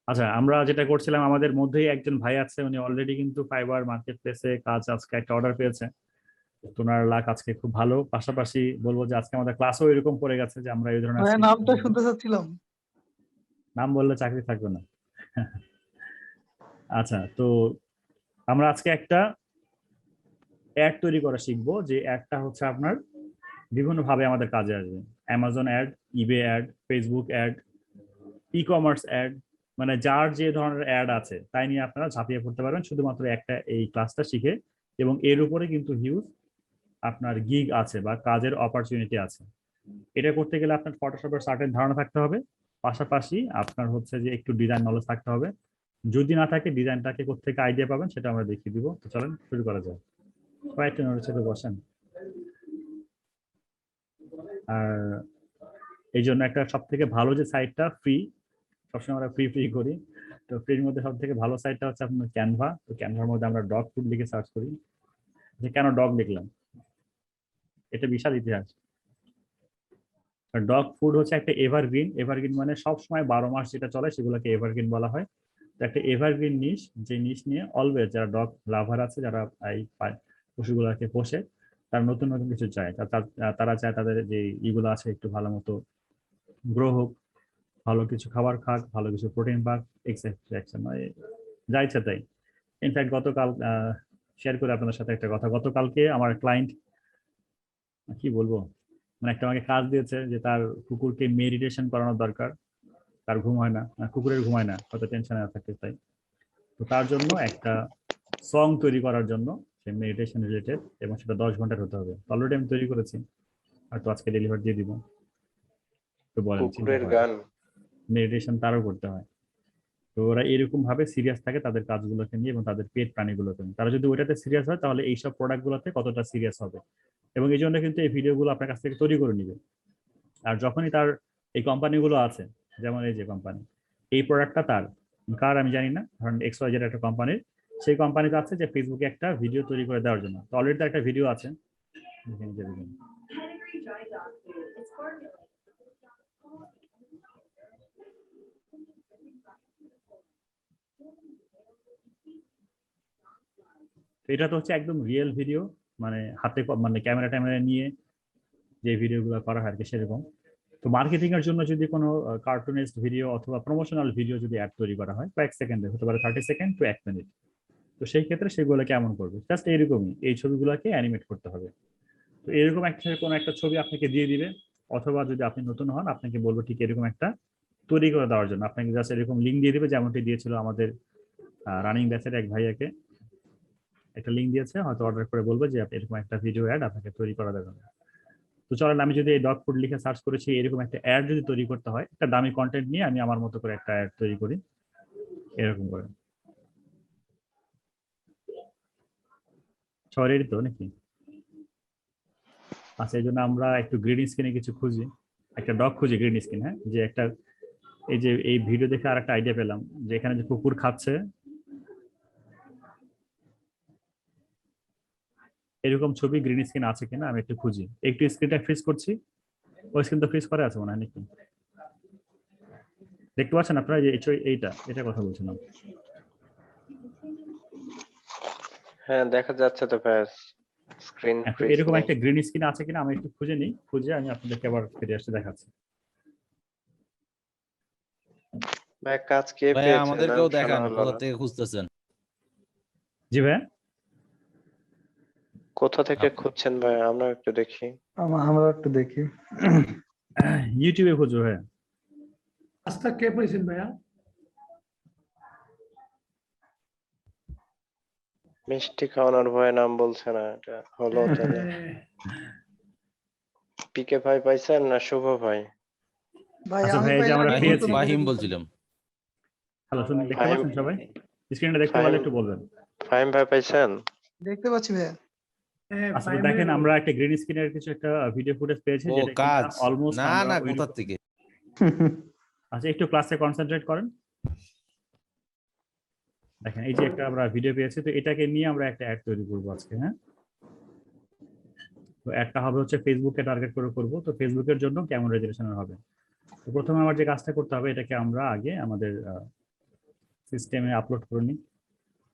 আচ্ছা, আমরা যেটা করছিলাম, আমাদের মধ্যেই একজন ভাই আছে, উনি অলরেডি কিন্তু ফাইবার মার্কেট প্লেসে কাজ, আজকে একটা অর্ডার পেয়েছে। তো ওনার লাক আজকে খুব ভালো। পাশাপাশি বলবো যে আজকে আমাদের ক্লাসও এরকম পড়ে গেছে যে আমরা এই ধরনের ভাইয়া নামটা শুনতে চাচ্ছিলাম। নাম বললে চাকরি থাকবে না। আচ্ছা, তো আমরা আজকে একটা অ্যাড তৈরি করা শিখবো, যে অ্যাডটা হচ্ছে আপনার বিভিন্ন ভাবে আমাদের কাজে আসবে। Amazon ad, eBay ad, Facebook ad, e-commerce ad, মানে যার যে ধরনের অ্যাড আছে তাই নিয়ে আপনারা ঝাঁপিয়ে পড়তে পারবেন শুধুমাত্র একটা এই ক্লাসটা শিখে। এবং এর উপরে কিন্তু হিউজ আপনার গিগ আছে বা কাজের অপরচুনিটি আছে। এটা করতে গেলে আপনার ফটোশপের সার্টেন ধারণা থাকতে হবে, পাশাপাশি আপনার হচ্ছে যে একটু ডিজাইন নলেজ থাকতে হবে। যদি না থাকে, ডিজাইনটাকে কোথেকে আইডিয়া পাবেন সেটা আমরা দেখিয়ে দিব। তো চলেন শুরু করা যায়। কয়েকটা নোটের সাথে বসেন। আর এই জন্য একটা সব থেকে ভালো যে সাইটটা ফ্রি, সবসময় আমরা ফ্রি ফ্রি করি। তো ফ্রির মধ্যে সব থেকে ভালো সাইটটা হচ্ছে আপনার ক্যানভা। তো ক্যানভার মধ্যে আমরা ডগ ফুড লিখে সার্চ করি। যে কেন ডগ লিখলাম, এটা বিশাল ইতিহাস। ডগ ফুড হচ্ছে একটা এভারগ্রিন। এভারগ্রিন মানে সব সময় 12 মাস যেটা চলে সেগুলোকে এভারগ্রিন বলা হয়। তো একটা এভারগ্রিন নিশ, যে নিশ নিয়ে অলওয়েজ যারা ডগ লাভার আছে, যারা এই পশুগুলোকে পোষে, তারা নতুন নতুন কিছু চায়। তারা চায় তাদের যে ইগুলো আছে একটু ভালো মতো গ্রো হোক, ভালো কিছু খাবার খাক, ভালো কিছু প্রোটিন পাক, এক্সেট্রা, মানে যা ইচ্ছা তাই। ইনফ্যাক্ট গতকাল শেয়ার করে আপনাদের সাথে একটা কথা, গতকালকে আমার ক্লায়েন্ট, কি বলবো, মানে একটা আমাকে কাজ দিয়েছে যে তার কুকুরকে মেডিটেশন করানোর দরকার। তার ঘুম হয় না, কুকুরের ঘুম হয় না, হয়তো টেনশনে থাকে তাই। তো তার জন্য একটা সং তৈরি করার জন্য, সে মেডিটেশন রিলেটেড, এবং সেটা 10 ঘন্টার হতে হবে। অলরেডি আমি তৈরি করেছি, আর তো আজকে ডেলিভার দিয়ে দিব। তো বলেন, চিন্তা কুকুরের করেন, গান। মেডিটেশন তারও করতে হয়। তো ওরা এরকম ভাবে সিরিয়াস থাকে তাদের কাজগুলোকে নিয়ে এবং তাদের পেট প্রাণীগুলোকে নিয়ে। তারা যদি ওইটাতে সিরিয়াস হয়, তাহলে এইসব প্রোডাক্টগুলোতে কতটা সিরিয়াস হবে। এবং এই জন্য কিন্তু এই ভিডিওগুলো আপনার কাছ থেকে তৈরি করে নিবে। আর যখনই তার এই কোম্পানিগুলো আছে, যেমন এই যে কোম্পানি, এই প্রোডাক্টটা তার কার আমি জানি না, ধরেন XYZ একটা কোম্পানির, সেই কোম্পানিতে আছে যে ফেসবুকে একটা ভিডিও তৈরি করে দেওয়ার জন্য। তো অলরেডি তার একটা ভিডিও আছে, দেখেন যে দেখুন। তো এটা তো হচ্ছে একদম রিয়েল ভিডিও, মানে হাতে মানে ক্যামেরা ট্যামেরা নিয়ে যে ভিডিওগুলো করা হয় আর কি, সেরকম। তো মার্কেটিং এর জন্য যদি কোনো কার্টুনিস্ট ভিডিও অথবা প্রমোশনাল ভিডিও যদি অ্যাড তৈরি করা হয়, কয়েক সেকেন্ডে হতে পারে, 30 সেকেন্ড টু 1 মিনিট। তো সেই ক্ষেত্রে সেগুলো কেমন করবে, জাস্ট এইরকমই এই ছবিগুলোকে অ্যানিমেট করতে হবে। তো এরকম একটা কোনো একটা ছবি আপনাকে দিয়ে দিবে, অথবা যদি আপনি নতুন হন আপনাকে বলবো ঠিক এরকম একটা তৈরি করে দেওয়ার জন্য। আপনাকে জাস্ট এরকম লিঙ্ক দিয়ে দিবে, যেমনটি দিয়েছিল আমাদের রানিং ব্যাচের এক ভাইয়াকে। একটা লিঙ্ক দিয়েছে, হয়তো অর্ডার করে বলবো যে এরকম একটা ভিডিও অ্যাড আপনাকে তৈরি করা দেবে। তো চলেন, আমি যদি এই ডগ ফুড লিখে সার্চ করেছি, এরকম একটা অ্যাড যদি তৈরি করতে হয়, একটা দামি কন্টেন্ট নিয়ে আমি আমার মতো করে একটা অ্যাড তৈরি করি এরকম করে। সবাই রেডি তো নাকি? আচ্ছা, এই জন্য আমরা একটু গ্রিন স্ক্রিনে কিছু খুঁজি, একটা ডগ খুঁজি গ্রিন স্ক্রিন। হ্যাঁ, যে একটা, এই যে এই ভিডিও দেখে আর একটা আইডিয়া পেলাম, যে এখানে যে কুকুর খাচ্ছে, এরকম ছবি গ্রিন স্ক্রিন আছে কিনা আমি একটু খুঁজি। একটু স্ক্রিনটা ফ্রিজ করছি। ওই স্ক্রিন তো ফ্রিজ করে আছে মনে হয় নাকি? দেখতে পাচ্ছেন আপনারা যে এইটা এটা কথা বলছিলাম। হ্যাঁ, দেখা যাচ্ছে তো ভাই, স্ক্রিন তো ফ্রিজ এরকম নেই। একটা গ্রিন স্ক্রিন আছে কিনা আমি একটু খুঁজে নিই, খুঁজে আমি আপনাদেরকে আবার ফিরে আসতে দেখাচ্ছি। ভাই কাজ কে ভাই পেয়েছে? আমাদেরকেও নাম শোনা দেখান হলো কোথা না। থেকে খুঁজতেছেন। জি ভাই, কোথা থেকে খুঁজছেন ভাই? আমরা একটু দেখি। আমরা একটু দেখি। ইউটিউবে খুঁজো। হ্যাঁ, কাজটা কে পেয়েছেন ভাইয়া? মিষ্টি খাওয়ানোর ভয়ে নাম বলছে না, এটা হলো তাহলে। পিকে ভাই পাইছেন না শুভ ভাই? ভাই আচ্ছা আমি ভাই, এই যে পাইলে আমরা আগে পেয়েছি। বলতো না, ফাহিম এরকম বলছিলাম। হ্যালো, শুনুন, দেখতে ফাহিম, পাচ্ছেন সবাই? স্ক্রিনটা দেখতে ফাহিম, পারলে একটু বলবেন। ফাহিম ভাই পাইছেন? দেখতে পাচ্ছি ভাইয়া। আচ্ছা, তো দেখেন আমরা একটা গ্রিন স্ক্রিনের কিছু একটা ভিডিও ফুটেজ পেয়েছি, ও যেটা কিনা কাজ অলমোস্ট না আমরা না ওই। কোথা থেকে। আচ্ছা, একটু ক্লাসে কনসেন্ট্রেট করেন। দেখেন, এই যে একটা আমরা ভিডিও পেয়েছি, তো এটাকে নিয়ে আমরা একটা অ্যাড তৈরি করবো আজকে। হ্যাঁ, তো একটা হবে হচ্ছে ফেসবুককে টার্গেট করে করবো। তো ফেসবুকের জন্য কেমন রেজুলেশন হবে। তো প্রথমে আমার যে কাজটা করতে হবে, এটাকে আমরা আগে আমাদের সিস্টেমে আপলোড করে নিই,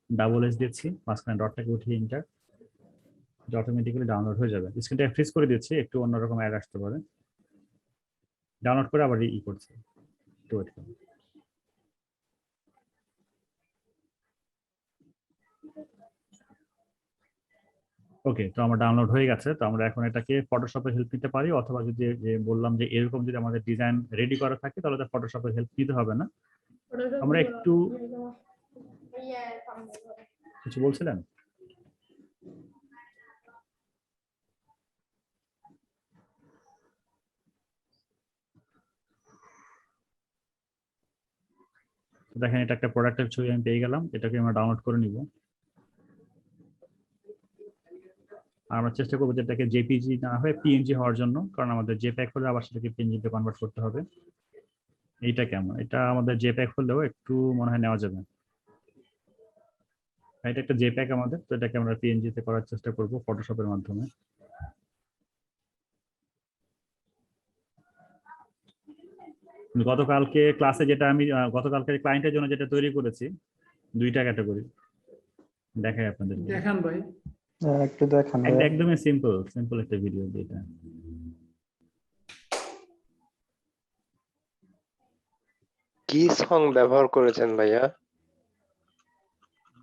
ডাবল এস দিচ্ছি, মাঝখানে ডটটাকে উঠিয়ে ইন্টার, অটোমেটিক্যালি ডাউনলোড হয়ে যাবে। স্ক্রিনটা ফ্রিজ করে দিচ্ছি, একটু অন্যরকম অ্যাড আসতে পারে। ডাউনলোড করে আবার ই করছি, একটু ওয়েট করুন। ওকে, তো আমার ডাউনলোড হয়ে গেছে। তো আমরা এখন এটাকে ফটোশপের হেল্প নিতে পারি, অথবা যদি যে বললাম যে এরকম যদি আমাদের ডিজাইন রেডি করা থাকে তাহলে তো ফটোশপের হেল্প নিতে হবে না। আমরা একটু কিছু বলছিলেন? দেখেন এটা একটা প্রোডাক্টের ছবি আমি পেয়ে গেলাম, এটাকে আমরা ডাউনলোড করে নিব। আর আমরা চেষ্টা করবো যেটাকে জেপিজি না হয়ে পিএনজি হওয়ার জন্য, কারণ আমাদের জেপ্যাক হলে আবার সেটাকে পিএনজিতে কনভার্ট করতে হবে। এইটা কেমন? এটা আমাদের জেপ্যাক হলেও একটু মনে হয় নেওয়া যাবে। এটা একটা জেপ্যাক আমাদের, তো এটাকে আমরা পিএনজিতে করার চেষ্টা করব ফটোশপের মাধ্যমে। গতকালকে ক্লাসে যেটা আমি গতকালকে ক্লায়েন্টের জন্য যেটা তৈরি করেছি, দুইটা ক্যাটাগরি দেখাই আপনাদের। দেখান ভাই। একটু দেখান ভাইয়া। একদমই সিম্পল সিম্পল একটা ভিডিও যেটা কি সং ব্যবহার করেছেন ভাইয়া?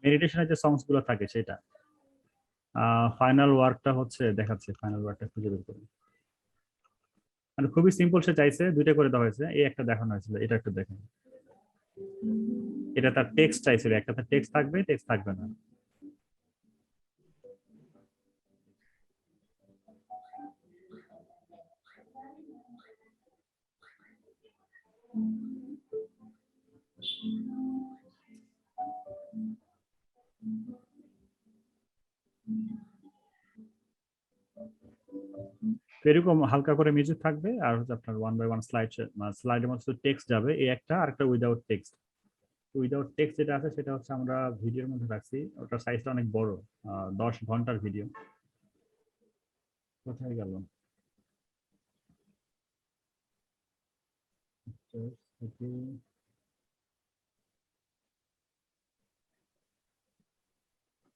মেডিটেশনের যে সংস গুলো থাকে সেটা। ফাইনাল ওয়ার্কটা হচ্ছে দেখাচ্ছে, ফাইনাল ওয়ার্কটা খুঁজে বের করুন। মানে খুবই সিম্পল, সে চাইছে দুইটা করে দেওয়া হয়েছে, এই একটা দেখানো হয়েছিল, এটা একটু দেখেন। এটা তার টেক্সট চাইছিল, একটা তার টেক্সট থাকবে, টেক্সট থাকবে না। তো এরকম হালকা করে মিউজিক থাকবে, আর হচ্ছে আপনার ওয়ান বাই ওয়ান স্লাইডের মধ্যে টেক্সট যাবে, এই একটা, আর একটা উইদাউট টেক্সট। উইদাউট টেক্সট যেটা আছে সেটা হচ্ছে আমরা ভিডিওর মধ্যে রাখছি, ওটার সাইজটা অনেক বড়, 10 ঘন্টার ভিডিও। কোথায় গেল?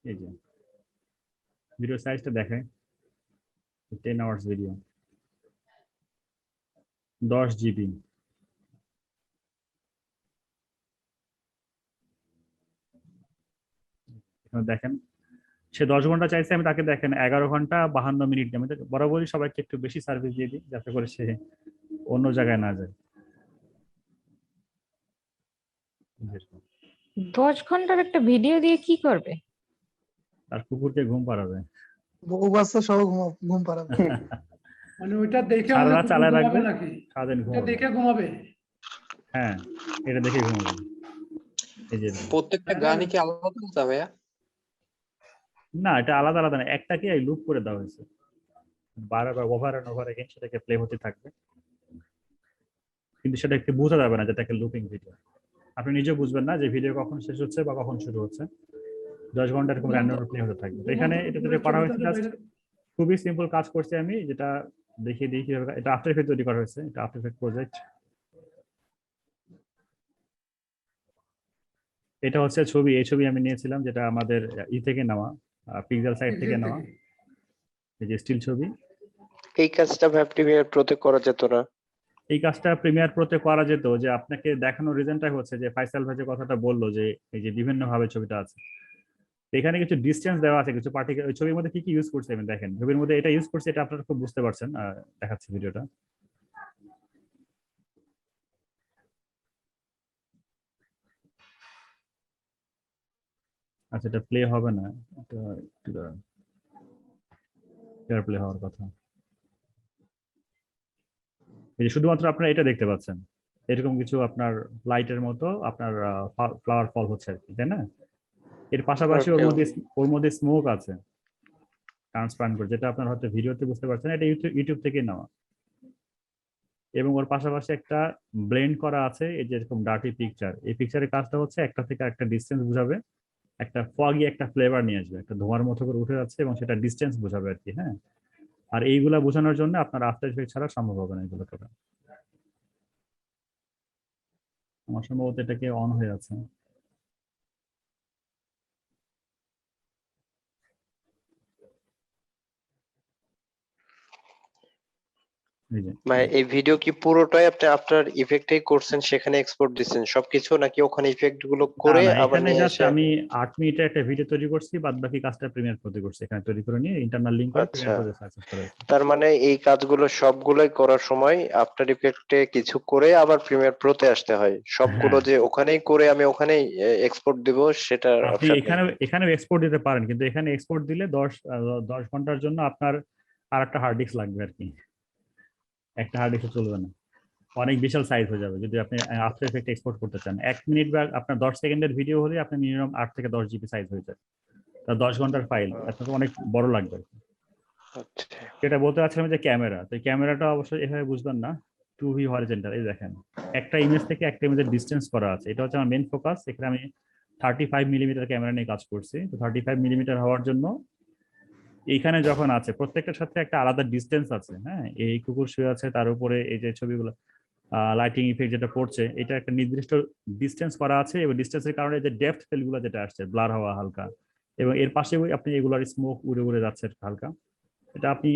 এই যে ভিডিও সাইজটা দেখায়, 10 আওয়ার্স ভিডিও, 10 জিবি। দেখেন সে 10 ঘন্টা চাইছে, আমি তাকে দেখেন 11 ঘন্টা 52 মিনিট দিই। আমি তো বরাবরই সবাইকে একটু বেশি সার্ভিস দিয়ে দিই, যাতে করে সে অন্য জায়গায় না যায়। 10 ঘন্টার একটা ভিডিও দিয়ে কি করবে? তার কুকুরকে ঘুম পাড়াবে। বউ বাচ্চা সহ ঘুম পাড়াবে। মানে ওইটা দেখে সারা আমাদের রাত কুকুর চালায় ঘুমাবে রাখবে, নাকি? সারাদিন এটা ঘুমাবে। দেখে ঘুমাবে? হ্যাঁ, এটা দেখে ঘুমাবে। এই যে প্রত্যেকটা গানই কি আলাদা আলাদা ভাইয়া? না, এটা আলাদা আলাদা না, একটাকে লুপ করে দেওয়া হয়েছে, বারবার ওভার এন্ড ওভার এগেইন সেটাকে প্লে হতে থাকবে, কিন্তু সেটা একটু বোঝা যাবে না যেটাকে লুপিং ভিডিও। আপনি নিজেও বুঝবেন না যে ভিডিও কখন শেষ হচ্ছে বা কখন শুরু হচ্ছে। 10 ঘন্টা এরকম র্যান্ডম প্লে হতে থাকবে। তো এখানে এটা যেটা করা হয়েছে জাস্ট খুবই সিম্পল কাজ করছি আমি, যেটা দেখিয়ে দিই কিভাবে। এটা আফটার এফেক্ট তৈরি করা হয়েছে, এটা আফটার এফেক্ট প্রজেক্ট। এটা হচ্ছে ছবি, এই ছবি আমি নিয়েছিলাম যেটা আমাদের থেকে নেওয়া, পিক্সেল সাইট থেকে নেওয়া, এই যে স্টিল ছবি। এই কাজটা ভ্যাব প্রিমিয়ার প্রোতে করা যেত না? এই কাজটা প্রিমিয়ার প্রোতে করা যেত, যে আপনাকে দেখানোর রিজনটা হচ্ছে যে ফাইসাল ভাই যে কথাটা বললো যে এই যে বিভিন্ন ভাবে ছবিটা আছে, এখানে কিছু ডিসটেন্স দেওয়া আছে, কিছু পার্টিকুলার ওই ছবির মধ্যে কি কি ইউজ করছে আমি দেখেন, ছবির মধ্যে এটা ইউজ করছে, এটা আপনারা খুব বুঝতে পারছেন। দেখাচ্ছি ভিডিওটা। আচ্ছা, এটা প্লে হবে না, এটা একটু দাঁড়ান, প্লে হওয়ার কথা। এই যে শুধুমাত্র আপনারা এটা দেখতে পাচ্ছেন, এরকম কিছু আপনার লাইটের মতো আপনার ফ্লাওয়ার ফল হচ্ছে আর কি, তাই না? এর পাশাপাশি ওর Okay, মধ্যে স্মোক আছে ট্রান্সপারেন্ট করে, যেটা আপনার হয়তো ভিডিওতে বুঝতে পারছেন, এটা ইউটিউব থেকে নেওয়া। এবং ওর পাশাপাশি একটা ব্লেন্ড করা আছে, এই যে এরকম ডার্টি পিকচার, এই পিকচারের কাজটা হচ্ছে একটা থেকে একটা ডিসটেন্স বোঝাবে, একটা ফগি একটা ফ্লেভার নিয়ে আসবে, একটা ধোঁয়ার মতো করে উঠে যাচ্ছে এবং সেটা ডিসটেন্স বোঝাবে আর কি। হ্যাঁ, আর এইগুলা বোঝানোর জন্য আপনার আফটার এফেক্ট ছাড়া সম্ভব হবে না এগুলো করা। আমার সম্ভবত এটাকে অন হয়ে আছে। এই যে মানে এই ভিডিও কি পুরোটাই আপনি আপনার ইফেক্টেই করছেন, সেখানে এক্সপোর্ট দিচ্ছেন সবকিছু, নাকি ওখানে ইফেক্ট গুলো না করে না আবার এখানে নিয়ে জাস্ট এসে? আমি 8 মিনিটের একটা ভিডিও তৈরি করছি, বাদ বাকি কাজটা প্রিমিয়ার প্রোতে করছি, এখানে তৈরি করে নিয়ে ইন্টারনাল লিংক করে আচ্ছা, প্রিমিয়ার প্রোতে সাকসেস করেছি। তার মানে এই কাজগুলো সবগুলোই করার সময় আফটার ইফেক্টে কিছু করে আবার প্রিমিয়ার প্রোতে আসতে হয়, সবগুলো হ্যাঁ যে ওখানেই করে আমি ওখানেই এক্সপোর্ট দিব সেটার আপনি অপশন নেই? এখানে এক্সপোর্ট দিতে পারেন, কিন্তু এখানে এক্সপোর্ট দিলে 10 ঘন্টার জন্য আপনার আর একটা হার্ড ডিস্ক লাগবে আর কি, একটা হার্ড ডিস্ক চলবে না, অনেক বিশাল সাইজ হয়ে যাবে যদি আপনি আফটার এফেক্ট এক্সপোর্ট করতে চান। 1 মিনিট বা আপনার 10 সেকেন্ডের ভিডিও হলে আপনি মিনিমাম 8 থেকে 10 জিবি সাইজ হয়ে যায়, তা 10 ঘন্টার ফাইল আপনাকে অনেক বড় লাগবে। আচ্ছা, যেটা বলতে চাচ্ছিলাম যে ক্যামেরা, তো ক্যামেরাটা অবশ্যই এভাবে বুঝবেন না, 2V হরিজন্টাল। এই দেখেন একটা ইমেজ থেকে একটা ইমেজের ডিস্টেন্স করা আছে, এটা হচ্ছে আমার মেন ফোকাস। এখানে আমি 35 মিলিমিটার ক্যামেরা নিয়ে কাজ করছি, তো 35 মিলিমিটার হওয়ার জন্য এইখানে যখন আছে প্রত্যেকটার সাথে একটা আলাদা ডিস্টেন্স আছে। হ্যাঁ, এই কুকুর শুয়ে আছে, তার উপরে এই যে ছবিগুলো লাইটিং ইফেক্ট যেটা পড়ছে, এটা একটা নির্দিষ্ট ডিস্টেন্স করা আছে, এবং ডিস্টেন্সের কারণে যে ডেপথ ফিলগুলো যেটা আসছে, ব্লার হওয়া হালকা, এবং এর পাশে আপনি এগুলার স্মোক উড়ে উড়ে যাচ্ছে হালকা, এটা আপনি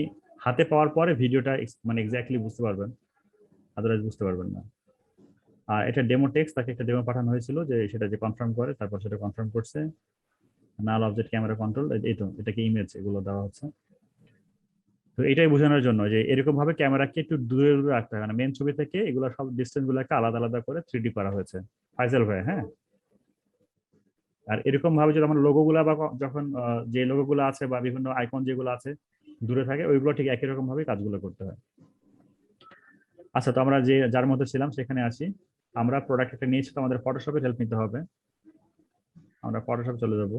হাতে পাওয়ার পরে ভিডিওটা মানে এক্স্যাক্টলি বুঝতে পারবেন, আদারওয়াইজ বুঝতে পারবেন না। আর এটা ডেমো টেক্সট, তাকে একটা ডেমো পাঠানো হয়েছিল যে সেটা যে কনফার্ম করে, তারপর সেটা কনফার্ম করছে। নাল অবজেক্ট ক্যামেরা কন্ট্রোল, এই তো এটাকে ইমেজ এগুলো দেওয়া হচ্ছে। তো এটাই বোঝানোর জন্য যে এরকম ভাবে ক্যামেরাকে একটু দূরে দূরে রাখতে হয়, মানে মেন ছবি থেকে এগুলো সব ডিস্টেন্স গুলোকে আলাদা আলাদা করে 3D করা হয়েছে ফাইজাল ভাই। হ্যাঁ, আর এরকম ভাবে যদি আমার লোগো গুলা বা যখন যে লোগো গুলো আছে বা বিভিন্ন আইকন যেগুলো আছে দূরে থাকে, ওইগুলো ঠিক একই রকম ভাবে কাজগুলো করতে হয়। আচ্ছা, তো আমরা যে যার মধ্যে ছিলাম সেখানে আসি। আমরা প্রোডাক্ট একটা নিয়েছি, তো আমাদের ফটোশপের হেল্প নিতে হবে। আমরা ফটোশপ চলে যাব,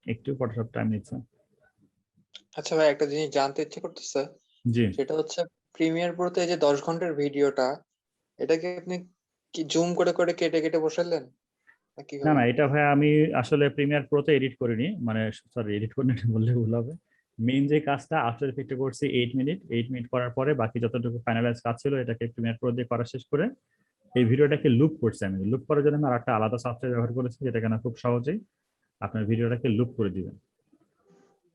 একটু ফটোশপ টাইম নিচ্ছে। আচ্ছা ভাই, একটা জিনিস জানতে ইচ্ছে করতেছে, জি, সেটা হচ্ছে প্রিমিয়ার প্রোতে যে 10 ঘন্টার ভিডিওটা, এটাকে আপনি কি জুম করে করে কেটে কেটে বসালেন না না কিভাবে? না এটা ভাই আমি আসলে প্রিমিয়ার প্রোতে এডিট করিনি, মানে সরি এডিট করিনি এটা বললে ভুল হবে। মেইন যে কাজটা আফটার এফেক্টে করছি 8 মিনিট করার পরে বাকি যতটুকু ফাইনালাইজ কাজ ছিল এটাকে প্রিমিয়ার প্রো দিয়ে করা শেষ করে এই ভিডিওটাকে লুপ করছি। আমি লুপ করার জন্য আমি আর একটা আলাদা সফটওয়্যার ব্যবহার করেছি, যেটা কেন খুব সহজেই আপনার ভিডিওটাকে লুপ করে দিবেন।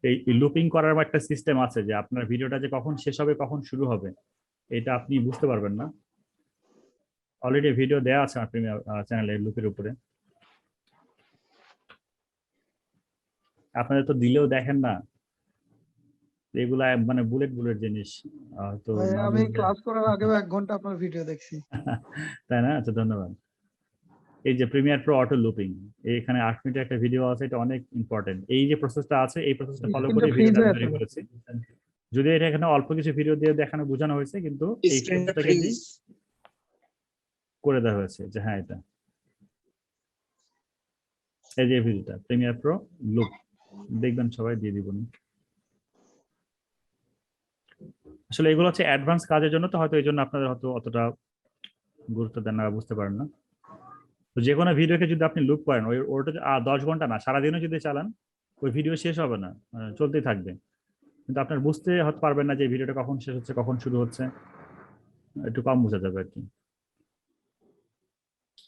এই লুপিং করার একটা সিস্টেম আছে যে আপনার ভিডিওটা যে কখন শেষ হবে কখন শুরু হবে এটা আপনি বুঝতে পারবেন না। অলরেডি ভিডিও দেওয়া আছে আমার প্রিমিয়ার চ্যানেলে লুপের উপরে, আপনাদের তো দিলেও দেখেন না, এগুলা মানে বুলেট বুলেট জিনিস, তো ভাই না আমি বুঝলে ক্লাস করার আগেও 1 ঘন্টা আপনার ভিডিও দেখছি। তাই না? আচ্ছা ধন্যবাদ। এই যে প্রিমিয়ার প্রো অটো লুপিং, এখানে 8 মিনিটের একটা ভিডিও আছে, এটা অনেক ইম্পর্টেন্ট। এই যে প্রসেসটা আছে এই প্রসেসটা ফলো করে স্ক্রিনটা ফ্রিজ ভিডিওটা হয়ে তৈরি আছে। করেছি। যদি এটা এখানে অল্প কিছু ভিডিও দিয়ে দেখানো বোঝানো হয়েছে, কিন্তু এই স্ক্রিনটা প্রসেসটাকে ফ্রিজ। করে দেওয়া হয়েছে যে হ্যাঁ এটা এই যে ভিডিওটা প্রিমিয়ার প্রো লুপ দেখবেন, সবাই দিয়ে দিব। আসলে এগুলো হচ্ছে অ্যাডভান্স কাজের জন্য, তো হয়তো এই জন্য আপনারা হয়তো অতটা গুরুত্ব দেন না, বুঝতে পারেন না। তো যে কোনো ভিডিওকে যদি আপনি লুপ করেন, ওটা 10 ঘন্টা না, সারাদিনও যদি চালান ওই ভিডিও শেষ হবে না, চলতেই থাকবে, কিন্তু আপনার বুঝতে হয়তো পারবেন না যে ভিডিওটা কখন শেষ হচ্ছে কখন শুরু হচ্ছে, একটু কম বোঝা যাবে আর কি।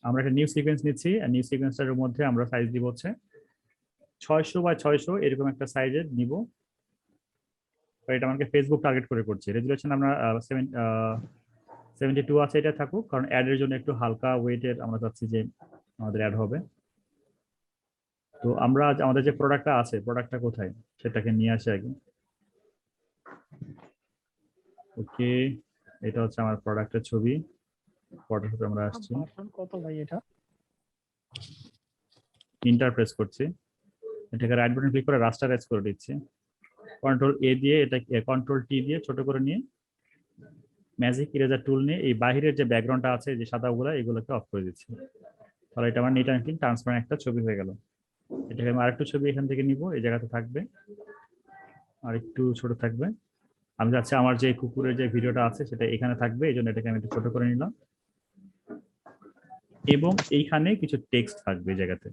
আমরা একটা নিউ সিকোয়েন্স নিচ্ছি, আর নিউ সিকোয়েন্সটার মধ্যে আমরা সাইজ দিব হচ্ছে 600 বাই 600 এরকম একটা সাইজের নিব। এটা আমাকে ফেসবুক টার্গেট করে করছে। রেজুলেশন আমরা 72 আছে, এটা থাকুক, কারণ অ্যাড এর জন্য একটু হালকা ওয়েটের আমরা চাচ্ছি যে আমাদের অ্যাড হবে। তো আমরা আমাদের যে প্রোডাক্টটা আছে, প্রোডাক্টটা কোথায় সেটাকে নিয়ে আসি আগে। ওকে, এটা হচ্ছে আমার প্রোডাক্টের ছবি, ফটোশপে আমরা আসছি, কত ভাই এটা? ইন্টারপ্রেস করছি, এটাকে রাইট বাটন ক্লিক করে রাস্টারাইজ করে দিচ্ছি। কন্ট্রোল এ দিয়ে এটাকে কন্ট্রোল টি দিয়ে ছোট করে নিয়ে ম্যাজিক ইরেজার টুল নিয়ে এই বাহিরের যে ব্যাকগ্রাউন্ডটা আছে যে সাদাগুলো এগুলোকে অফ করে দিচ্ছি। তাহলে এটা আমার নিট অ্যান্ড ক্লিন ট্রান্সপারেন্ট একটা ছবি হয়ে গেল। এটাকে আমি আরেকটু ছবি এখান থেকে নিব, এই জায়গাতে থাকবে, আর একটু ছোট থাকবে। আমি চাচ্ছি আমার যে কুকুরের যে ভিডিওটা আছে সেটা এখানে থাকবে, এই জন্য এটাকে আমি একটু ছোট করে নিলাম, এবং এইখানে কিছু টেক্সট থাকবে এই জায়গাতে।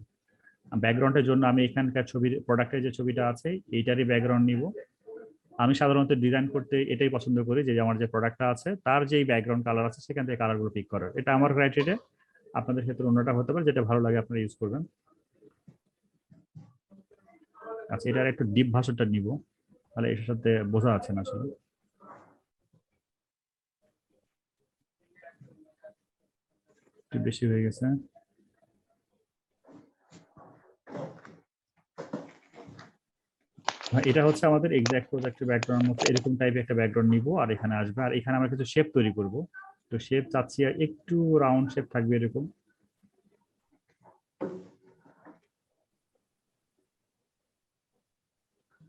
ব্যাকগ্রাউন্ডের জন্য আমি এখানকার ছবির প্রোডাক্টের যে ছবিটা আছে এইটারই ব্যাকগ্রাউন্ড নিব। আমি সাধারণত ডিজাইন করতে এটাই পছন্দ করি যে আমার যে প্রোডাক্টটা আছে তার যেই ব্যাকগ্রাউন্ড কালার আছে সেখান থেকে কালারগুলো পিক করার, এটা আমার ক্রাইটেরিয়া। আপনাদের ক্ষেত্রে অন্যটা হতে পারে, যেটা ভালো লাগে আপনারা ইউজ করবেন। আচ্ছা, এটার একটু ডিপ ভাষণটা নিব, তাহলে এটার সাথে বোঝা যাচ্ছে না আসলে। একটু বেশি হয়ে গেছে। এটা হচ্ছে আমাদের এক্সাক্ট প্রজেক্টের ব্যাকগ্রাউন্ড মতো এরকম টাইপের একটা ব্যাকগ্রাউন্ড নিব, আর এখানে আসবে, আর এখানে আমরা কিছু শেপ তৈরি করব। তো শেপ চাচ্ছি একটু রাউন্ড শেপ থাকবে এরকম।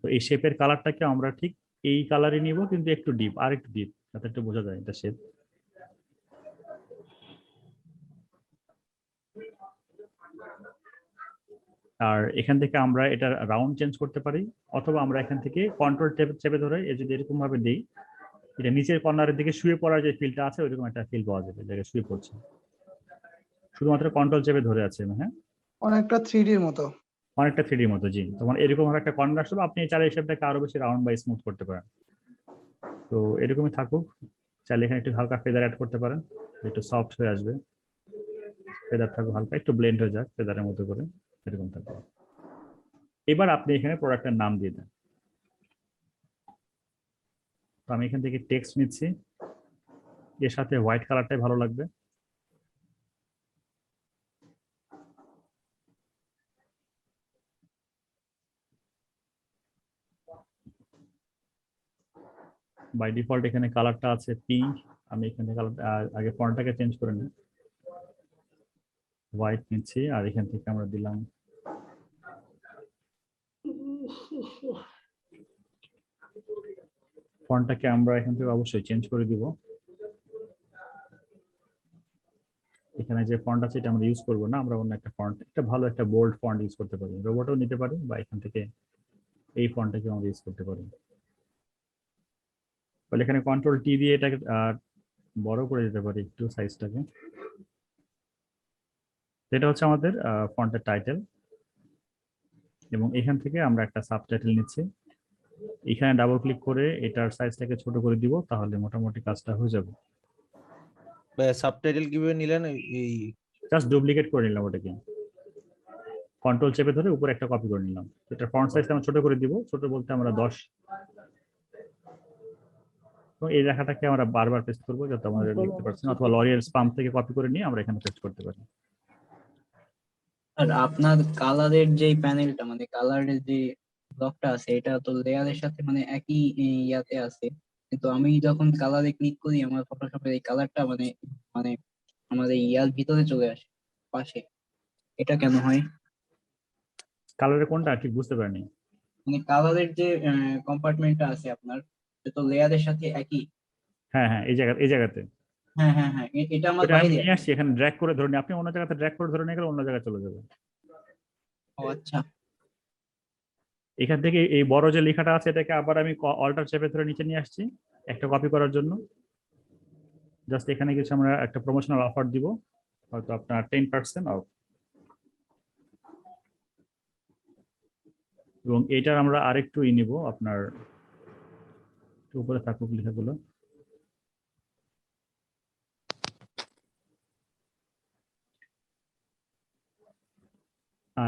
তো এই শেপের কালারটাকে আমরা ঠিক এই কালারই নিব, কিন্তু একটু ডিপ, আর একটু ডিপ, যাতে একটু বোঝা যায় এটা শেপ। আর এখান থেকে আমরা এটা রাউন্ড চেঞ্জ করতে পারি, অথবা আমরা এখান থেকে কন্ট্রোল চেপে ধরে যদি এরকম ভাবে দিই, এটা নিচের কর্নারের দিকে শুয়ে পড়ার যে ফিলটা আছে ওইরকম একটা ফিল পাওয়া যাবে, জায়গায় শুয়ে পড়ছে, শুধুমাত্র কন্ট্রোল চেপে ধরে আছে। হ্যাঁ, অনেকটা 3D এর মতো। অনেকটা 3D মতো, জি। তোমার এরকম ভাবে একটা কর্নার আসলে আপনি চাইলে এই শেপটাকে আরো বেশি রাউন্ড বা স্মুথ করতে পারেন। তো এরকমই থাকুক। চাইলে এখানে একটু হালকা ফেদার অ্যাড করতে পারেন, একটু সফট হয়ে আসবে। ফেদার থাকুক হালকা, একটু ব্লেন্ড হয়ে যাক ফেদারের মতো করে, এরকম থাকবে। এবার আপনি এখানে প্রোডাক্টের নাম দিয়ে দেন। তো আমি এখান থেকে টেক্সট নিচ্ছি, এর সাথে হোয়াইট কালারটাই ভালো লাগবে। বাই ডিফল্ট এখানে কালারটা আছে পিঙ্ক, আমি এখানে কালার আগে ফন্টটাকে চেঞ্জ করে নিই, হোয়াইট নিচ্ছি, আর এখান থেকে আমরা দিলাম ফন্টটাকে আমরা এখান থেকে অবশ্যই চেঞ্জ করে দিব। এখানে যে ফন্ট আছে এটা আমরা ইউজ করবো না, আমরা অন্য একটা ফন্ট, একটা ভালো একটা বোল্ড ফন্ট ইউজ করতে পারি, রোবটও নিতে পারি, বা এখান থেকে এই ফন্টটাকে আমরা ইউজ করতে পারি। তাহলে এখানে কন্ট্রোল টি দিয়ে এটাকে বড় করে দিতে পারি একটু সাইজটাকে। এটা হচ্ছে আমাদের ফন্টের টাইটেল, এবং এখান থেকে আমরা একটা সাবটাইটেল নিচ্ছি, এখানে ডাবল ক্লিক করে এটার সাইজটাকে ছোট করে দিব, তাহলে মোটামুটি কাজটা হয়ে যাবে। সাবটাইটেল কিভাবে নিলেন? এই জাস্ট ডুপ্লিকেট করে নিলাম ওটাকে, কন্ট্রোল চেপে ধরে উপরে একটা কপি করে নিলাম। এটা ফন্ট সাইজটা আমরা ছোট করে দিব, ছোট বলতে আমরা 10। তো এই লেখাটাকে আমরা বারবার পেস্ট করবো যাতে আমাদের লিখতে পারছেন, অথবা লরিয়াল স্পাম থেকে কপি করে নিয়ে আমরা এখানে পেস্ট করতে পারি। আর আপনার কালারের যে প্যানেলটা মানে কালারের যে ব্লকটা আছে এটা তো লেয়ারের সাথে মানে একই ইয়াতে আছে, কিন্তু আমি যখন কালারে ক্লিক করি আমার ফটোশপের এই কালারটা মানে মানে আমাদের ইয়ার ভিতরে চলে আসে পাশে। এটা কেন হয়? কালারের কোনটা ঠিক বুঝতে পারিনি। মানে কালারের যে কম্পার্টমেন্টটা আছে আপনার, এটা তো লেয়ারের সাথে একই। হ্যাঁ হ্যাঁ, এই জায়গাতে হ্যাঁ হ্যাঁ হ্যাঁ, এটা আমার এটা আমি বাইরে নিয়ে আসছি, এখানে ড্র্যাগ করে ধরে নিই, আপনি অন্য জায়গাতে ড্র্যাগ করে ধরে নিয়ে গেলে অন্য জায়গায় চলে যাবে। ও আচ্ছা। এখান থেকে এই বড় যে লেখাটা আছে এটাকে আবার আমি অল্টার চেপে ধরে নিচে নিয়ে আসছি একটা কপি করার জন্য। জাস্ট এখানে কিছু আমরা একটা প্রমোশনাল অফার দিব, হয়তো আপনার 10% অফ, এবং এটার আমরা আরেকটু নিব, আপনার উপরে থাকুক লেখাগুলো।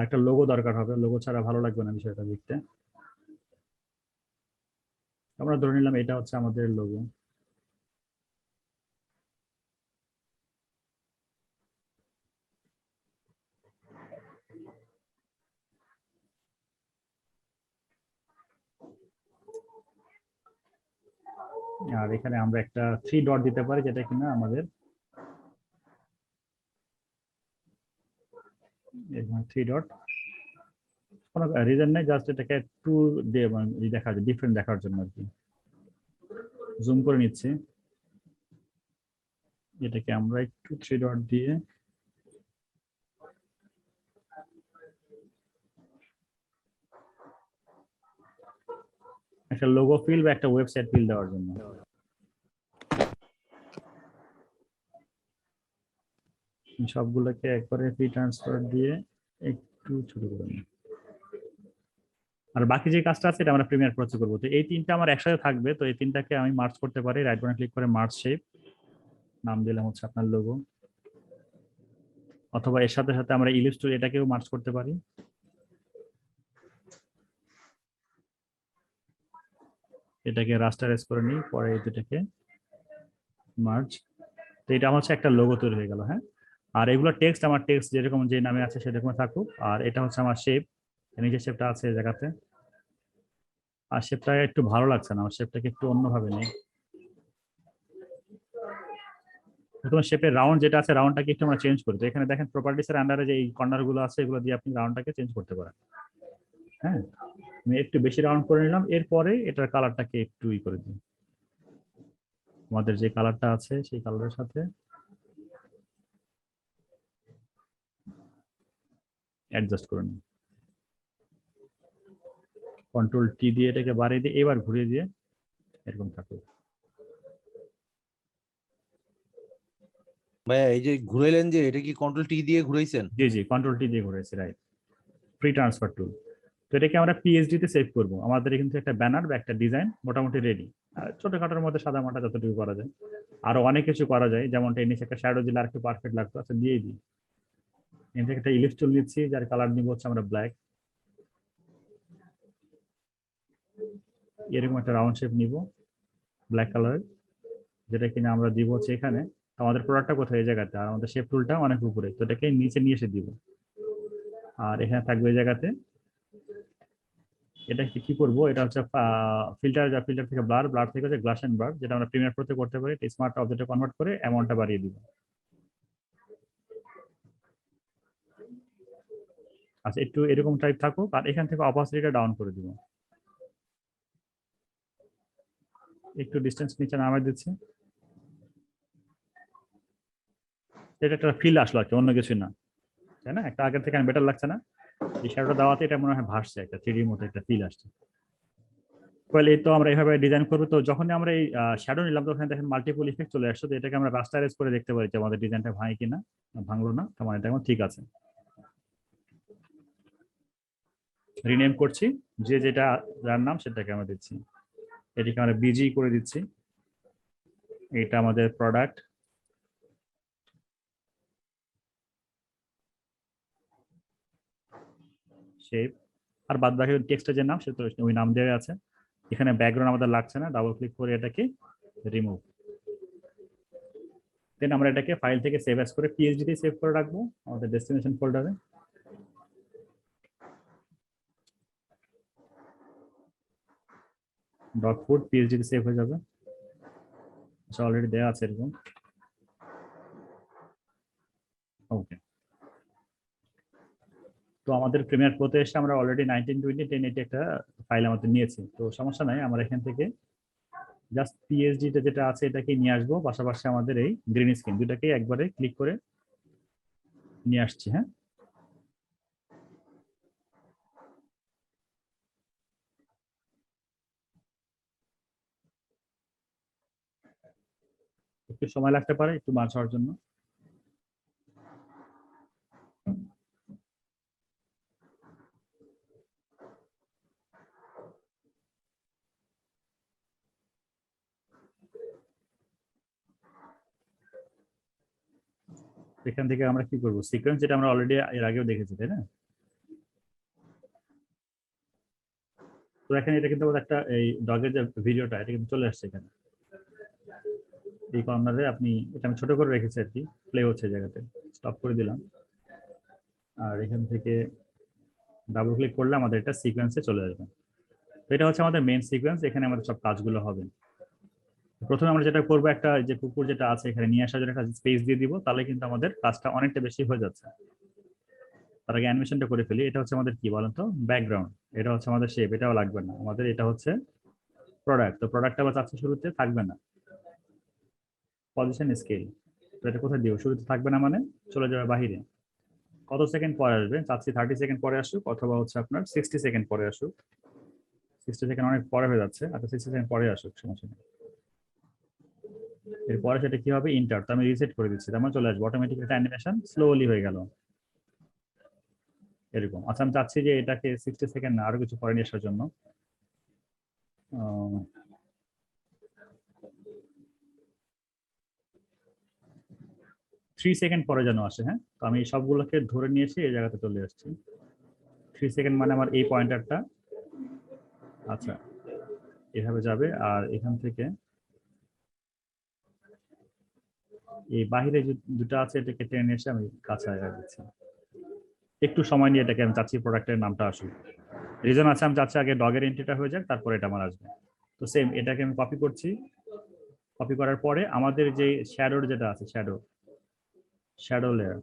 একটা লোগো দরকার হবে, লোগো ছাড়া ভালো লাগবে না বিষয়টা দেখতে। আমরা ধরে নিলাম এটা হচ্ছে আমাদের লোগো। আর এখানে আমরা একটা 3 ডট দিতে পারি, যেটা কিনা আমাদের 3 ডট, কোনো রিজন নেই, জাস্ট এটাকে একটু দিয়ে দেখা যায় ডিফারেন্ট দেখার জন্য আর কি। জুম করে নিচ্ছি, এটাকে আমরা একটু 3 ডট দিয়ে একটা লোগো ফিল বা একটা ওয়েবসাইট ফিল দেওয়ার জন্য। সবগুলোকে একবারে ফ্রি ট্রান্সফার দিয়ে একটু ছোট করে নিই। আর বাকি যে কাজটা আছে এটা আমরা প্রিমিয়ার প্রোতে করবো। তো এই তিনটা আমার একসাথে থাকবে, তো এই তিনটাকে আমি মার্জ করতে পারি, রাইট বাটন ক্লিক করে মার্জ শেপ, নাম দিলাম হচ্ছে আপনার লোগো, অথবা এর সাথে সাথে আমরা ইলিস্ট্রেটর এটাকেও মার্জ করতে পারি। এটাকে রাস্টারাইজ করে নিই, পরে এই দুটাকে মার্জ। তো এটা আমার হচ্ছে একটা লোগো তৈরি হয়ে গেল। হ্যাঁ, আর এগুলো টেক্সট, আমার টেক্সট যেরকম যে নামে আছে সেরকম থাকুক। আর এটা হচ্ছে আমার শেপ, নিচে শেপটা আছে এই জায়গাতে। আর শেপটা একটু ভালো লাগছে না, আমার শেপটাকে একটু অন্যভাবে নেই। প্রথমে শেপের রাউন্ড যেটা আছে, রাউন্ডটাকে একটু আমরা চেঞ্জ করি। তো এখানে দেখেন প্রপার্টিস এর আন্ডারে যে এই কর্নার গুলো আছে, এগুলো দিয়ে আপনি রাউন্ডটাকে চেঞ্জ করতে পারেন। হ্যাঁ, আমি একটু বেশি রাউন্ড করে নিলাম, এরপরে এটার কালারটাকে একটু ই করে দিই, আমাদের যে কালারটা আছে সেই কালারের সাথে অ্যাডজাস্ট করে নিই। কন্ট্রোল টি দিয়ে এটাকে বাড়িয়ে দিয়ে এবার ঘুরিয়ে দিয়ে এরকম থাকুক। ভাইয়া এই যে ঘুরাইলেন, যে এটা কি কন্ট্রোল টি দিয়ে ঘুরাইছেন? জি জি, কন্ট্রোল টি দিয়ে ঘুরেছি, রাইট। ফ্রি ট্রান্সফার টুল। তো এটাকে আমরা পিএইচডি তে সেভ করবো। আমাদের কিন্তু একটা ব্যানার বা একটা ডিজাইন মোটামুটি রেডি। ছোটখাটোর মধ্যে সাদা মাটা যতটুকু করা যায়, আরো অনেক কিছু করা যায়, যেমনটা এই নিচে একটা শ্যাডো দিলে আর একটু পারফেক্ট লাগতো। আচ্ছা, দিয়ে দিই। এখান থেকে একটা ইলিপস টুল নিচ্ছি, যার কালার নিব হচ্ছে আমরা ব্ল্যাক। এরকম একটা রাউন্ড শেপ নিব ব্ল্যাক কালারের, যেটা কিনা আমরা দিব হচ্ছে এখানে। আমাদের প্রোডাক্টটা কোথায়? এই জায়গাতে। আর আমাদের শেপ টুলটা অনেক উপরে, তো এটাকে নিচে নিয়ে এসে দিব। আর এখানে থাকবে এই জায়গাতে। এটা কি করব, এটা হচ্ছে ফিল্টার, যা ফিল্টার থেকে ব্লার, ব্লার থেকে হচ্ছে গ্লাস এন্ড ব্লার, যেটা আমরা প্রিমিয়ার প্রোতে করতে পারি। স্মার্ট অবজেক্টে কনভার্ট করে অ্যামাউন্টটা বাড়িয়ে দিব। আচ্ছা, একটু এরকম টাইপ থাকুক। আর এখান থেকে অপাসিটিটা ডাউন করে দিব, একটু ডিস্টেন্স নিচে নামিয়ে দিচ্ছি। এটা একটা ফিল আসলো আর কি, অন্য কিছু না, তাই না? একটা আগের থেকে বেটার লাগছে না? এই শ্যাডোটা দেওয়াতে এটা মনে হয় ভাসছে, একটা 3D মতো একটা ফিল আসছে। ওয়েল, এই তো আমরা এইভাবে ডিজাইন করবো। তো যখন আমরা এই শ্যাডো নিলাম, তখন দেখেন মাল্টিপল ইফেক্ট চলে আসছে। তো এটাকে আমরা রাস্টারাইজ করে দেখতে পারি যে আমাদের ডিজাইনটা ভাঙে কিনা। ভাঙলো না, তার মানে এটা এখন ঠিক আছে। রিনেম করছি, যে যেটা যার নাম সেটাকে আমরা দিচ্ছি। এটিকে আমরা বিজি করে দিচ্ছি। এটা আমাদের প্রোডাক্ট। শেপ আর বাদ বাকি টেক্সটের যে নাম সেটা ওই নাম দেওয়া আছে। এখানে ব্যাকগ্রাউন্ড আমাদের লাগছে না, ডাবল ক্লিক করে এটাকে রিমুভ। দেন আমরা এটাকে ফাইল থেকে সেভ অ্যাজ করে পিএইচডি তে সেভ করে রাখবো আমাদের ডেস্টিনেশন ফোল্ডারে। ডট ফুড পিএইচডি তে সেভ হয়ে যাবে। আচ্ছা, অলরেডি দেওয়া আছে এরকম। ওকে, তো আমাদের প্রিমিয়ার প্রোতে এসে আমরা অলরেডি 1920 একটা ফাইল আমাদের নিয়েছি। তো সমস্যা নাই, আমরা এখান থেকে জাস্ট পিএইচডি তে যেটা আছে এটাকে নিয়ে আসবো, পাশাপাশি আমাদের এই গ্রিন স্ক্রিন দুটাকে একবারে ক্লিক করে নিয়ে আসছি। হ্যাঁ, একটু সময় লাগতে পারে একটু মার্চ হওয়ার জন্য। এখান থেকে আমরা কি করবো, সিকোয়েন্স যেটা আমরা অলরেডি এর আগেও দেখেছি, তাই না? তো এখানে এটা কিন্তু একটা এই ডগের যে ভিডিওটা, এটা কিন্তু চলে আসছে এখানে এই কর্নারে। আপনি এটা আমি ছোট করে রেখেছি আর কি, প্লে হচ্ছে জায়গাতে। স্টপ করে দিলাম, আর এখান থেকে ডাবল ক্লিক করলে আমাদের এটা সিকোয়েন্সে চলে আসবে। তো এটা হচ্ছে আমাদের মেইন সিকোয়েন্স, এখানে আমাদের সব কাজগুলো হবে। প্রথমে আমরা যেটা করবো, একটা যে কুকুর যেটা আছে এখানে নিয়ে আসার জন্য একটা স্পেস দিয়ে দিব, তাহলে কিন্তু আমাদের কাজটা অনেকটা বেশি হয়ে যাচ্ছে। তার আগে অ্যানিমেশনটা করে ফেলি। এটা হচ্ছে আমাদের কি বলেন তো, ব্যাকগ্রাউন্ড। এটা হচ্ছে আমাদের শেপ, এটাও লাগবে না আমাদের। এটা হচ্ছে প্রোডাক্ট। তো প্রোডাক্ট আবার চাচ্ছি শুরুতে থাকবে না, পজিশন স্কেল। তো এটা কোথায় দিব? শুরুতে থাকবে না মানে চলে যাবে বাহিরে। কত সেকেন্ড পরে আসবে? চাচ্ছি 30 সেকেন্ড পরে আসুক, অথবা হচ্ছে আপনার 60 সেকেন্ড পরে আসুক। 60 সেকেন্ড অনেক পরে হয়ে যাচ্ছে। আচ্ছা, 60 সেকেন্ড পরে আসুক, সমস্যা নেই। এরপরে সেটা কি হবে, ইন্টার। তো আমি রিসেট করে দিচ্ছি, তার মানে চলে আসবে অটোমেটিক একটা অ্যানিমেশন, স্লোলি হয়ে গেল এরকম। আচ্ছা, আমি চাচ্ছি যে এটাকে 60 সেকেন্ড না আরো কিছু পরে নিয়ে আসার জন্য। 3 সেকেন্ড পরে যেন আসে। হ্যাঁ, তো আমি সবগুলোকে ধরে নিয়ে এসে এই জায়গাতে চলে আসছি। 3 সেকেন্ড মানে আমার এই পয়েন্টারটা। আচ্ছা, এভাবে যাবে, আর এখান থেকে এই বাহিরে যে দুটো আছে এটাকে টেনে এসে আমি কাছে দিচ্ছি। একটু সময় নিয়ে এটাকে আমি চাচ্ছি প্রোডাক্টের নামটা আসুক। রিজন আছে, আমি চাচ্ছি আগে ডগের এন্ট্রিটা হয়ে যাক, তারপরে এটা আমার আসবে। তো সেম এটাকে আমি কপি করছি। কপি করার পরে আমাদের যে শ্যাডোর যেটা আছে, শ্যাডো লেয়ার,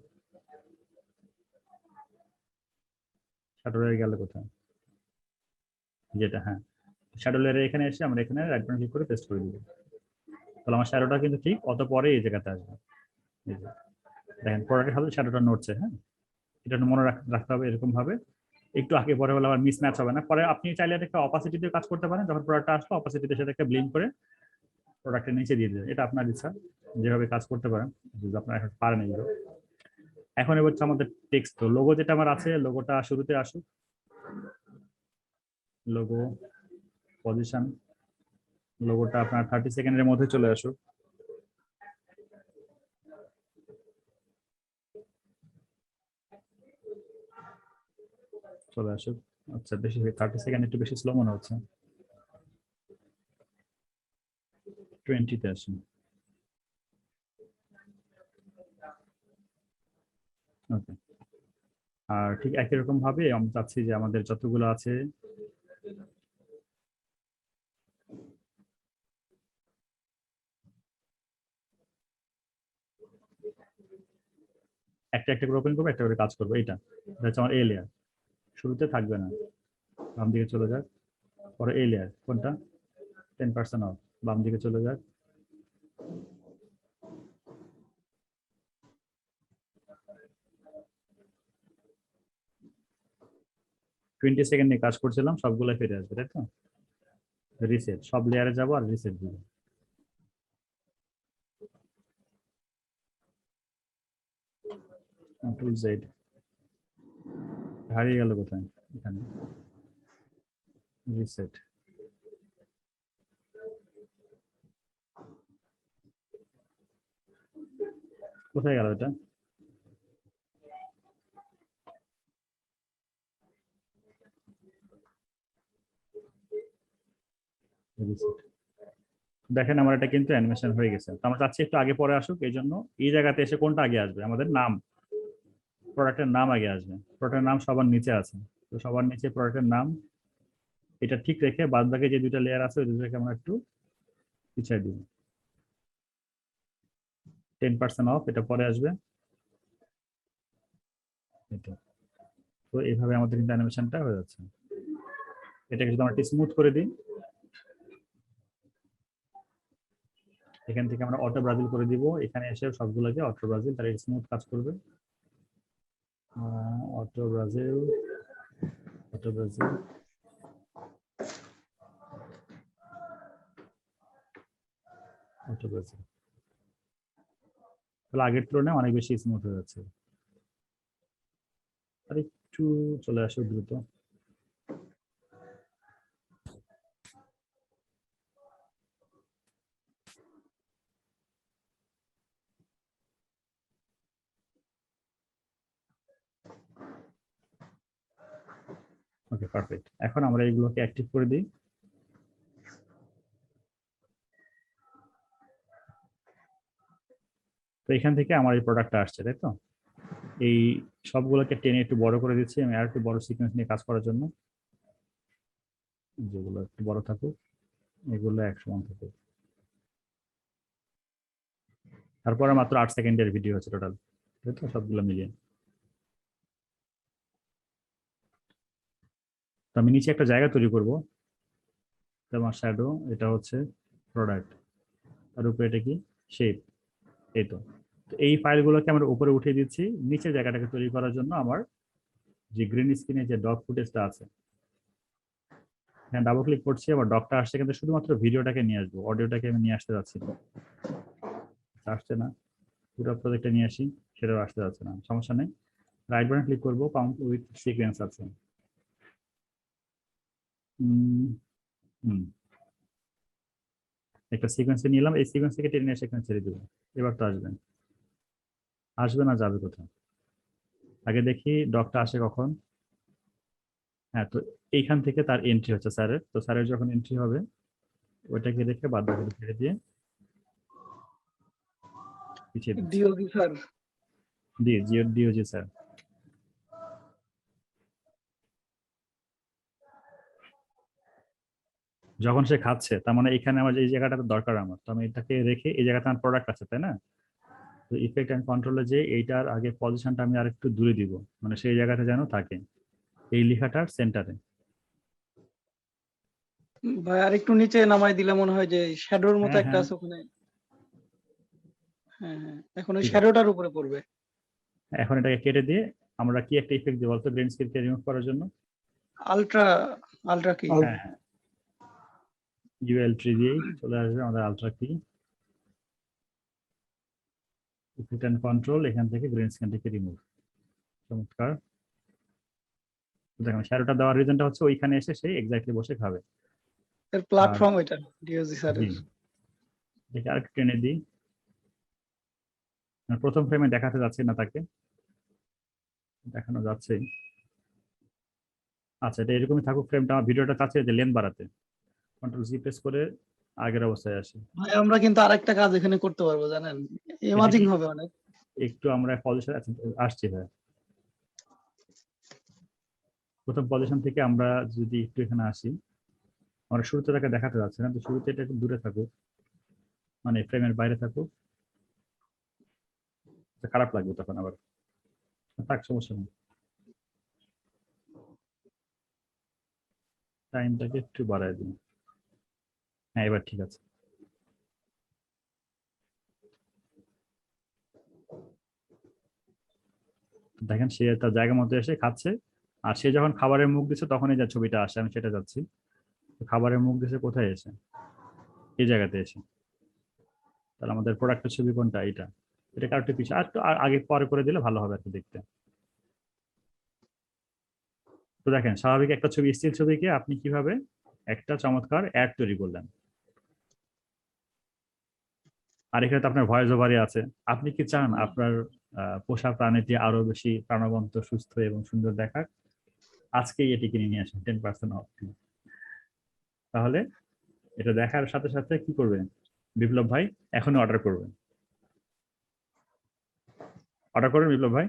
শ্যাডো লেয়ার গেল কোথায়, যেটা, হ্যাঁ, শ্যাডো লেয়ারে এখানে এসে আমরা এখানে রাইট বাটন ক্লিক করে পেস্ট করে দিব। তাহলে আমার শ্যাডোটা কিন্তু ঠিক অত পরে এই জায়গাতে আসবে। এই যে দেখেন প্রোডাক্টের সাথে শ্যাডোটা নড়ছে। হ্যাঁ, এটা মনে রাখতে হবে এরকম ভাবে। একটু আগে পরে হলে আবার মিসম্যাচ হবে না। পরে আপনি চাইলে একটা অপাসিটি দিয়ে কাজ করতে পারেন। যখন প্রোডাক্টটা আসলো অপাসিটিতে সেটাকে ব্লিঙ্ক করে প্রোডাক্টের নিচে দিয়ে দেবেন। এটা আপনার ইচ্ছা, যেভাবে কাজ করতে পারেন, যদি আপনারা এখন পারেন এগুলো। এখন এবার হচ্ছে আমাদের টেক্সট। তো লোগো যেটা আমার আছে, লোগোটা শুরুতে আসুক। লোগো পজিশন, লোগোটা আপনার 30 সেকেন্ডের মধ্যে চলে আসুক। চলে আসুক। আচ্ছা, বেশি 30 সেকেন্ড একটু বেশি স্লো মনে হচ্ছে। 20-তে আসুন। ওকে, আর ঠিক একই রকম ভাবে আমি চাচ্ছি যে আমাদের যতগুলো আছে একটা একটা করে ওপেন করবো, একটা করে কাজ করবো। এটা হচ্ছে আমার এ লেয়ার, শুরুতে থাকবে না, বাম দিকে চলে যাক। পরে এ লেয়ার কোনটা, 10% অফ, বাম দিকে চলে যাক। টোয়েন্টি সেকেন্ড নিয়ে কাজ করছিলাম, সবগুলো ফিরে আসবে, তাই তো। রিসেট, সব লেয়ারে যাবো আর রিসেট দিব। কন্ট্রোল জেড, হারিয়ে গেল কোথায়, এখানে রিসেট। কোথায় গেল এটা, রিসেট। দেখেন আমার এটা কিন্তু অ্যানিমেশন হয়ে গেছে। তো আমরা চাচ্ছি একটু আগে পরে আসুক, এই জন্য এই জায়গাতে এসে কোনটা আগে আসবে, আমাদের নাম, প্রোডাক্টের নাম আগে আসবে। প্রোডাক্টের নাম সবার নিচে আছে, তো সবার নিচে প্রোডাক্টের নাম, এটা ঠিক রেখে বাদ বাকি যে দুইটা লেয়ার আছে ওই দুটোকে আমরা একটু পিছিয়ে দিব। 10% অফ, এটা পরে আসবে। এটা, তো এইভাবে আমাদের কিন্তু অ্যানিমেশনটা হয়ে যাচ্ছে। এটাকে যদি আমরা একটু স্মুথ করে দিই, এখান থেকে আমরা অটো ব্রাজিল করে দিব। এখানে এসে সবগুলোকে অটো ব্রাজিল, তার স্মুথ কাজ করবে। Auto Brazil, auto Brazil, auto Brazil. তাহলে আগের তুলনায় অনেক বেশি স্মুথ হয়ে যাচ্ছে। আর একটু চলে আসো দ্রুত। ওকে, পারফেক্ট। এখন আমরা এইগুলোকে অ্যাক্টিভ করে দিই। তো এখান থেকে আমার এই প্রোডাক্টটা আসছে, তাই তো। এই সবগুলোকে টেনে একটু বড় করে দিচ্ছি আমি, আর একটু বড় সিকোয়েন্স নিয়ে কাজ করার জন্য। যেগুলো একটু বড় থাকুক, এগুলো 100 থাকুক। তারপরে মাত্র 8 সেকেন্ডের ভিডিও হচ্ছে টোটাল, তাই তো, সবগুলো মিলিয়ে। তো আমি নিচে একটা জায়গা তৈরি করবো, আমার শ্যাডো, এটা হচ্ছে প্রোডাক্ট, তার উপরে এটা কি শেপ, এই তো। তো এই ফাইলগুলোকে আমরা উপরে উঠিয়ে দিচ্ছি নিচে জায়গাটাকে তৈরি করার জন্য। আমার যে গ্রিন স্ক্রিনে যে ডক ফুটেজটা আছে, হ্যাঁ, ডাবল ক্লিক করছি, আবার ডকটা আসছে, কিন্তু শুধুমাত্র ভিডিওটাকে নিয়ে আসবো, অডিওটাকে আমি নিয়ে আসতে যাচ্ছি না, আসছে না। পুরো প্রজেক্টে নিয়ে আসি, সেটাও আসতে যাচ্ছে না, সমস্যা নেই। রাইট বাটন ক্লিক করবো, কাউন্ট উইথ সিকোয়েন্স আছে। একটা সিকোয়েন্সে নিলাম, এই সিকোয়েন্স থেকে টেনে এসে এখানে ছেড়ে দেবো। এবার তো আসবেন, আসবে না যাবে কোথায়, আগে দেখি ডকটা আসে কখন। হ্যাঁ, তো এইখান থেকে তার এন্ট্রি হচ্ছে স্যারের। তো স্যারের যখন এন্ট্রি হবে ওইটাকে রেখে বাদ বাকি ছেড়ে দিয়ে পিছিয়ে দিচ্ছি। DOG sir DOG sir. যখন সে খাচ্ছে তার মানে এখানে আমার এই জায়গাটা দরকার আমার, তো আমি এটাকে রেখে এই জায়গাতে আমার প্রোডাক্ট আছে তাই না, তো ইফেক্ট এন্ড কন্ট্রোলে যে এইটার আগে পজিশনটা আমি আর একটু দূরে দিব, মানে সেই জায়গাটা যেন থাকে এই লেখাটার সেন্টারে। ভাই আর একটু নিচে নামাই দিলে মনে হয় যে শ্যাডোর মতো হ্যাঁ, একটা হ্যাঁ। আছে ওখানে। হ্যাঁ হ্যাঁ, এখন ওই ঠিক আছে। শ্যাডোটার উপরে পড়বে। এখন এটাকে কেটে দিয়ে আমরা কি একটা ইফেক্ট দিব বলতো গ্রিন স্ক্রিনকে রিমুভ করার জন্য? আলট্রা আলট্রা কি? হ্যাঁ হ্যাঁ, UL3 দিয়েই চলে আসবে আমাদের আলট্রা কি, ইফেক্ট এন্ড কন্ট্রোল, এখান থেকে গ্রিন স্ক্রিনটাকে রিমুভ। চমৎকার। দেখুন শ্যাডোটা দেওয়ার রিজনটা হচ্ছে ওইখানে এসে সে এক্স্যাক্টলি বসে খাবে। এর প্ল্যাটফর্ম এটা ডিওজি জি, স্যারের। দেখে আরেকটু টেনে দিই, প্রথম ফ্রেমে দেখাতে যাচ্ছে না তাকে, দেখানো যাচ্ছে। আচ্ছা, এটা এরকমই থাকুক ফ্রেমটা। আমার ভিডিওটা চাচ্ছে যে লেন্থ বাড়াতে, কন্ট্রোল-C প্রেস করে আগের অবস্থায় আসে। ভাই আমরা কিন্তু আরেকটা কাজ এখানে করতে পারবো জানেন, ইমাজিং হবে অনেক। একটু আমরা পজিশন আসছি ভাই, প্রথম পজিশন থেকে আমরা যদি একটু এখানে আসি, আমরা শুরুতে তাকে দেখাতে যাচ্ছে না, তো শুরুতে এটা একটু দূরে থাকুক, মানে ফ্রেমের বাইরে থাকুক, তো খারাপ লাগবে তখন আবার। থাক, সমস্যা নেই, টাইমটাকে একটু বাড়ায় দিন। হ্যাঁ, এবার ঠিক আছে। দেখেন সে তার জায়গা মতো এসে খাচ্ছে, আর সে যখন খাবারের মুখ দিচ্ছে তখনই যা ছবিটা আসে, আমি সেটা যাচ্ছি। তো খাবারের মুখ দিচ্ছে কোথায় এসে? এই জায়গাতে এসে। তাহলে আমাদের প্রোডাক্টের ছবি কোনটা? এটা। এটা কারেক্ট পিছিয়ে আর একটু আগে পরে করে দিলে ভালো হবে আর কি দেখতে। তো দেখেন স্বাভাবিক একটা ছবি, স্টিল ছবিকে আপনি কিভাবে একটা চমৎকার অ্যাড তৈরি করলেন। আর এখানে তো আপনার ভয়েস ওভারই আছে। আপনি কি চান আপনার পোষা প্রাণীটি আরো বেশি প্রাণবন্ত, সুস্থ এবং সুন্দর দেখাক? আজকেই এটি কিনে নিয়ে আসেন 10% অফ। তাহলে এটা দেখার সাথে সাথে কি করবেন বিপ্লব ভাই? এখনই অর্ডার করবেন। অর্ডার করবেন বিপ্লব ভাই।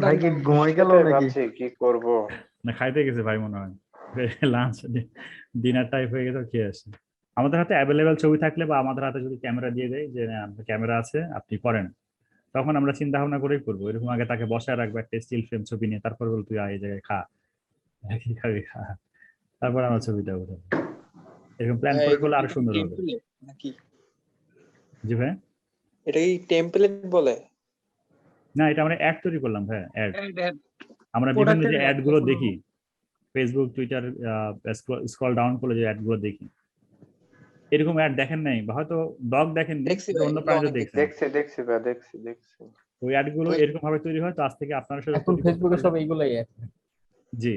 ভাই কি ঘুমাই গেল নাকি? ভাবছি কি করব। না, খাইতে গেছে ভাই মনে হয়, লাঞ্চ ডিনার টাইপ হয়ে গেছে, খেয়ে আসে। আমাদের হাতে অ্যাভেলেবেল ছবি থাকলে বা আমাদের হাতে যদি ক্যামেরা দিয়ে দেয় যে ক্যামেরা আছে আপনি করেন, তখন আমরা চিন্তা ভাবনা করেই করবো। এরকম আগে তাকে বসায় রাখবো একটা স্টিল ফ্রেম ছবি নিয়ে, তারপর বল তুই এই জায়গায় খা, কি খাবি খা, তারপর আমরা ছবিটা উঠাবো। এরকম প্ল্যান করে করলে আরো সুন্দর হবে। টেমপ্লেট নাকি? জি ভাই। এটা কি টেমপ্লেট বলে? না, এটা আমরা অ্যাড তৈরি করলাম ভাই, অ্যাড। Add, add। আমরা বিভিন্ন যে Product-এর অ্যাড ad গুলো কখনো- দেখি ফেসবুক, টুইটার, স্ক্রল ডাউন করলে যে অ্যাড গুলো দেখি, এরকম অ্যাড দেখেন নাই বা হয়তো ব্লগ দেখেন দেখছি কিন্তু ভাই, অন্য এগুলো প্রাণীতে অনেক দেখছেন। দেখছি ভাই, দেখছি। ওই অ্যাড গুলো ওই- এরকম ভাবে তৈরি হয়, তো আজ থেকে আপনারা সেটা এখন তৈরি করতে ফেসবুকে সব পারবেন। এইগুলাই আছে। জি,